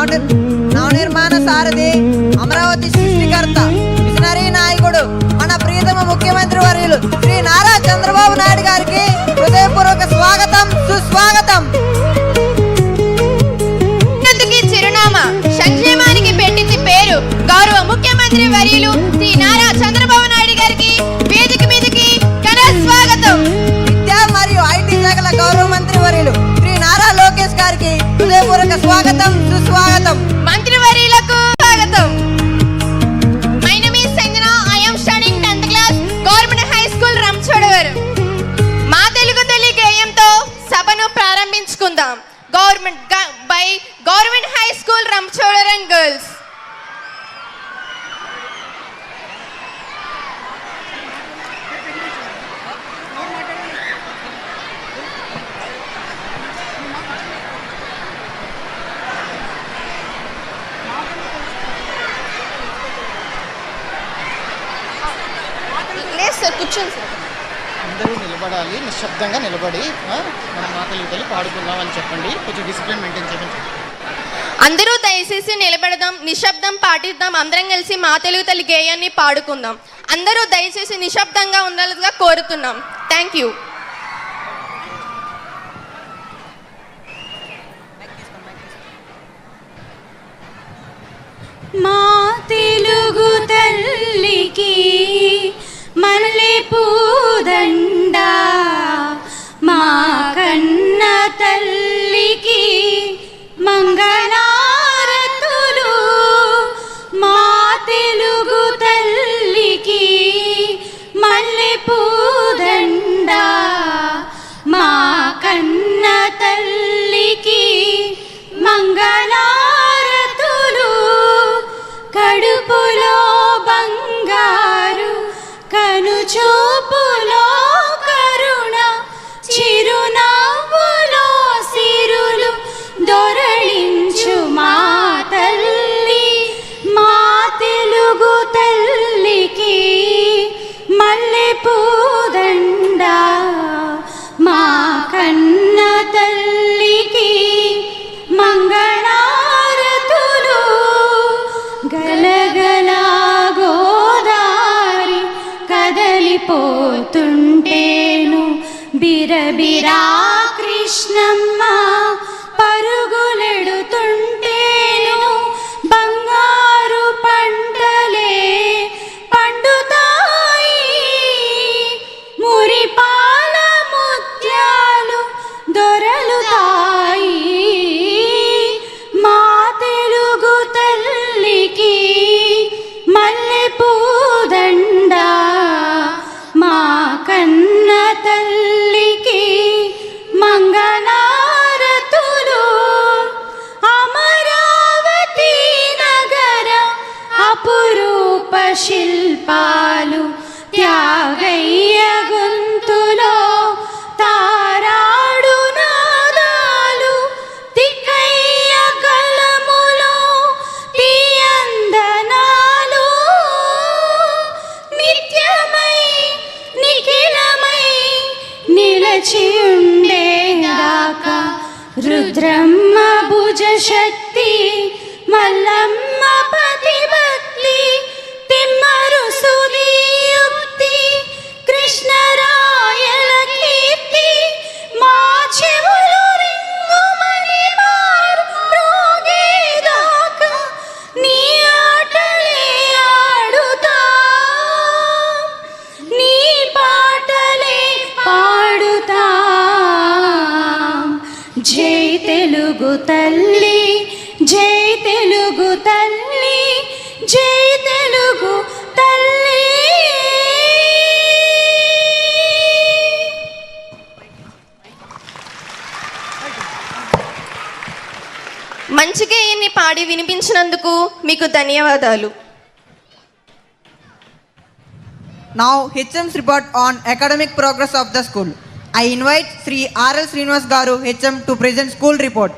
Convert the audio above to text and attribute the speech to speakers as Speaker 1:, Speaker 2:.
Speaker 1: నవనిర్మాణ సారథి, అమరావతి సృష్టికర్త, విజనరీ నాయకుడు, మన ప్రియతమ ముఖ్యమంత్రి వర్యులు శ్రీ నారా చంద్రబాబు నాయుడు గారికి హృదయపూర్వక స్వాగతం, సుస్వాగతం.
Speaker 2: చిరునామా సంక్షేమానికి పెట్టింది పేరు గౌరవ ముఖ్యమంత్రి వర్యులు శ్రీ నారా చంద్రబాబు నాయుడు గారికి వేదిక మీదకి ఘన స్వాగతం.
Speaker 1: విద్యా మరియు ఐటీ శాఖల గౌరవ మంత్రి వర్యులు శ్రీ నారా లోకేష్ గారికి హృదయపూర్వక స్వాగతం, సుస్వాగతం.
Speaker 2: మంత్రి వర్యులకు స్వాగతం. My name is Sanjana. I am studying 10th class government high school Ranchodavaram. మా తెలుగు తల్లి గేయంతో సభను ప్రారంభించుకుందాం. Government high school Ranchodavaram girls. కూర్చోండి సార్.
Speaker 3: అందరూ నిలబడాలి, నిశ్శబ్దంగా నిలబడి మన మాటలు వెళ్ళి పాడుకుందామని చెప్పండి. కొంచెం డిసిప్లిన్ మెయింటైన్ చేయండి.
Speaker 2: అందరూ దయచేసి నిలబడదాం, నిశ్శబ్దం పాటిద్దాం. అందరం కలిసి మా తెలుగు తల్లి గేయాన్ని పాడుకుందాం. అందరూ దయచేసి నిశ్శబ్దంగా ఉండాలిగా కోరుతున్నాం. Thank you.
Speaker 4: మా తెలుగు తల్లికి మల్లె పూదండ, మా కన్న తల్లికి మంగళారతులు. మా తెలుగు తల్లికి మల్లె పూదండ, మా కన్న తల్లికి మంగళారతులు. కడుపులో బంగారు, కనుచూపులో కరుణ, చిరునవ్వులో సిరులు దొరలించు మా తల్లి. మా తెలుగు తల్లికి మల్లె పూదండ, మా కన్న తల్లికి మంగళారతులు. గలగల గోదారి కదలిపోతుంటేను, బిరబిరా కృష్ణమ్మ పరుగులెడుతుంటేను, బంగారు పంటలే పండుతాయి, మురిపాల ముత్యాలు దొరలుతాయి. మా తెలుగు తల్లికి మల్లె పూదండ, మా కన్న తల్లికి మంగళారతులు. అమరావతి నగర అపురూప శిల్పాలు, త్యాగయ్య గొంతులో తారాడు నాదాలు, తిక్కయ్య కలములో తీయందనాలు. నిత్యమై నిఖిలమై నిలచి ఉండేదాకా రుద్రమ్మ భుజ శక్తి, మల్లమ్మ పతిభక్తి, తిమ్మరు సుదీయుక్తి, కృష్ణరాయల కీర్తి. మా చెవులు రింగుమని మ్రోగేదాకా నీ ఆటలే ఆడుతాం, నీ పాటలే పాడుతాం. జై తెలుగు తల్లి, జై తెలుగు తల్లి, జై తెలుగు తల్లి.
Speaker 2: మంచి గేయాన్ని పాడి వినిపించినందుకు మీకు ధన్యవాదాలు.
Speaker 1: Now HM's report on academic progress of the school. I invite Sri R.L. Srinivas Garu, HM, to present school report.